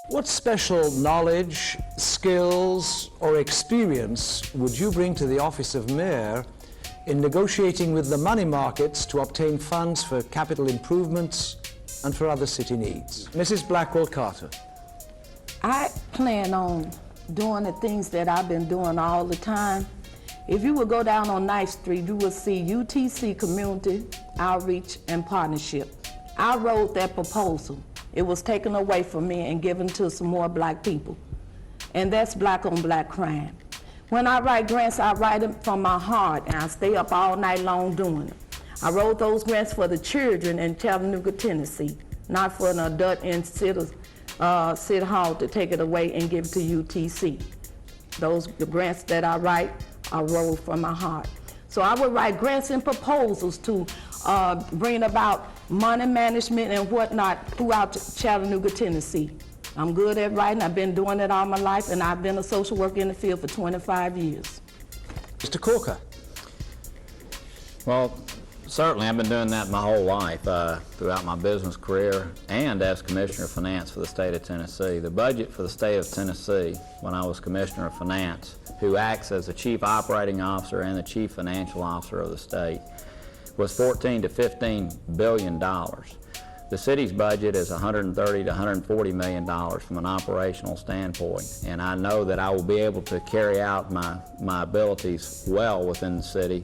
What special knowledge, skills, or experience would you bring to the office of mayor in negotiating with the money markets to obtain funds for capital improvements and for other city needs? Mrs. Blackwell-Carter. I plan on doing the things that I've been doing all the time. If you would go down on 9th Street, you will see UTC Community Outreach and Partnership. I wrote that proposal. It was taken away from me and given to some more black people. And that's black on black crime. When I write grants, I write them from my heart, and I stay up all night long doing it. I wrote those grants for the children in Chattanooga, Tennessee, not for an adult in City Hall to take it away and give it to UTC. Those grants that I write are wrote from my heart. So I would write grants and proposals to bring about money management and whatnot throughout Chattanooga, Tennessee. I'm good at writing. I've been doing it all my life, and I've been a social worker in the field for 25 years. Mr. Kuka. Well, certainly I've been doing that my whole life throughout my business career and as Commissioner of Finance for the state of Tennessee. The budget for the state of Tennessee, when I was Commissioner of Finance, who acts as the Chief Operating Officer and the Chief Financial Officer of the state, was $14 to $15 billion. The city's budget is $130 to $140 million from an operational standpoint, and I know that I will be able to carry out my abilities well within the city.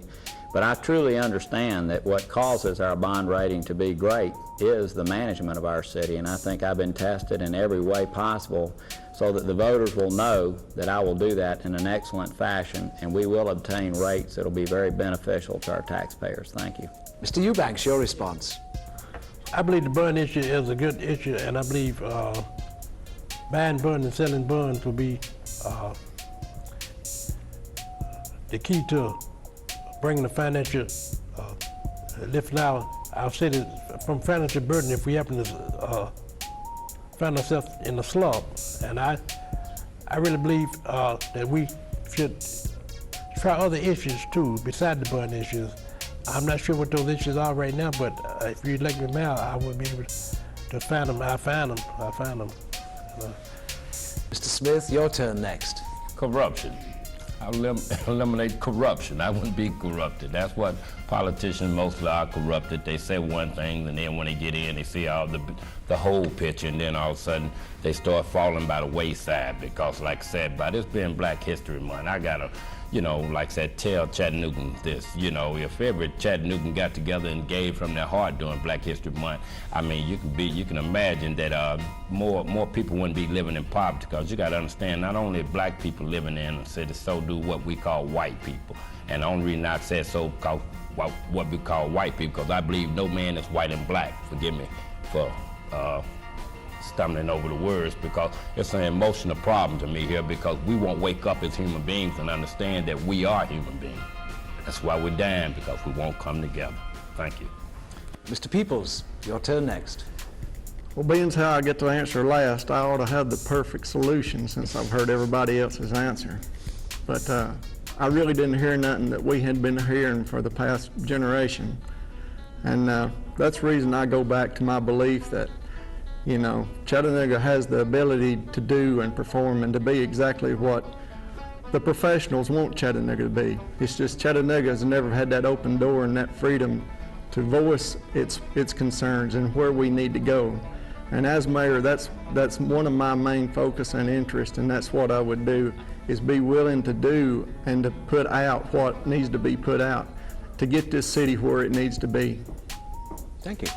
But I truly understand that what causes our bond rating to be great is the management of our city, and I think I've been tested in every way possible so that the voters will know that I will do that in an excellent fashion, and we will obtain rates that will be very beneficial to our taxpayers. Thank you. Mr. Eubanks, your response. I believe the bond issue is a good issue, and I believe buying bonds and selling bonds will be the key to bringing the financial, lifting our city from financial burden if we happen to find ourselves in a slump. And I really believe that we should try other issues too, beside the bond issues. I'm not sure what those issues are right now, but if you elect me mayor, I will be able to find them. I find them. Mr. Smith, your turn next. Corruption. I'll eliminate corruption. I wouldn't be corrupted. That's what politicians mostly are, corrupted. They say one thing, and then when they get in, they see all the whole picture, and then all of a sudden they start falling by the wayside because, like I said, by this being Black History Month, I gotta, like I said, tell Chattanoogan this. If every Chattanoogan got together and gave from their heart during Black History Month, I mean, you can imagine that more people wouldn't be living in poverty, because you got to understand, not only black people living in the city, so do what we call white people. And the only reason I said so, because what we call white people, because I believe no man is white and black. Forgive me for stumbling over the words, because it's an emotional problem to me here, because we won't wake up as human beings and understand that we are human beings. That's why we're dying, because we won't come together. Thank you. Mr. Peeples, your turn next. Well, being as how I get to answer last, I ought to have the perfect solution since I've heard everybody else's answer. But I really didn't hear nothing that we had been hearing for the past generation. And that's the reason I go back to my belief that, Chattanooga has the ability to do and perform and to be exactly what the professionals want Chattanooga to be. It's just Chattanooga has never had that open door and that freedom to voice its concerns and where we need to go. And as mayor, that's one of my main focus and interest, and that's what I would do, is be willing to do and to put out what needs to be put out to get this city where it needs to be. Thank you.